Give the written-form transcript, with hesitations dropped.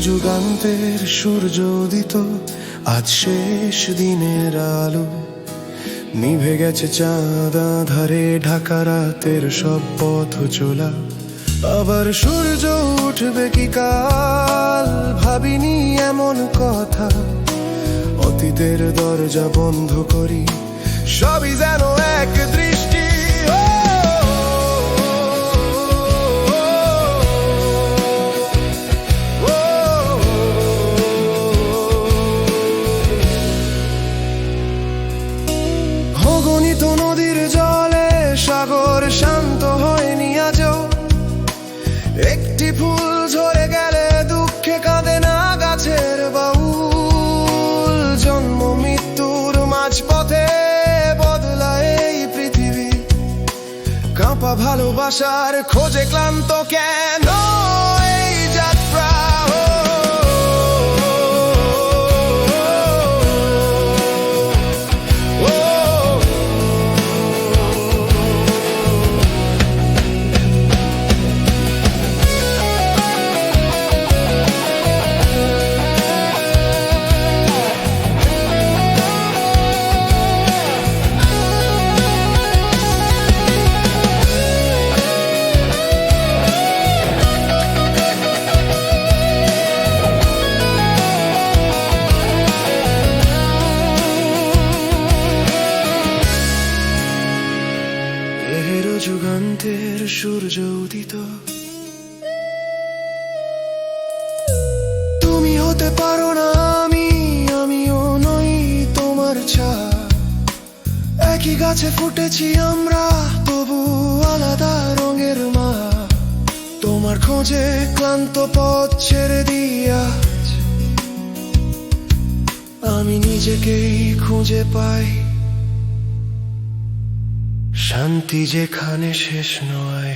যুগান্তের সূর্য উদিত, আজ শেষ দিনের আলো। নিভে গেছে চাঁদ আঁধারে ঢাকা রাতের সব পথ চলা। আবার সূর্য উঠবে কি কাল, ভাবিনি এমন কথা। অতীতের দরজা বন্ধ করি, সবই যেন এক দৃষ্টি। অগণিত নদীর জলে সাগর শান্ত হয়নি আজও। একটি ফুল ঝরে গেলে দুঃখে কাঁদে না গাছের বাউল। জন্ম মৃত্যুর মাঝপথে বদলায় এই পৃথিবী। কাঁপা ভালোবাসার খোঁজে ক্লান্ত কেন এই যাত্রা। যুগান্তের সূর্য উদিত, তুমি হতে পারো না আমিও নই তোমার ছায়া। একই গাছে ফুটেছি আমরা, তবু আলাদা রঙের মা। তোমার খোঁজে ক্লান্ত পথ ছেড়ে দিয়া আমি নিজেকেই খুঁজে পাই। শান্তি যেখানে শেষ নয়।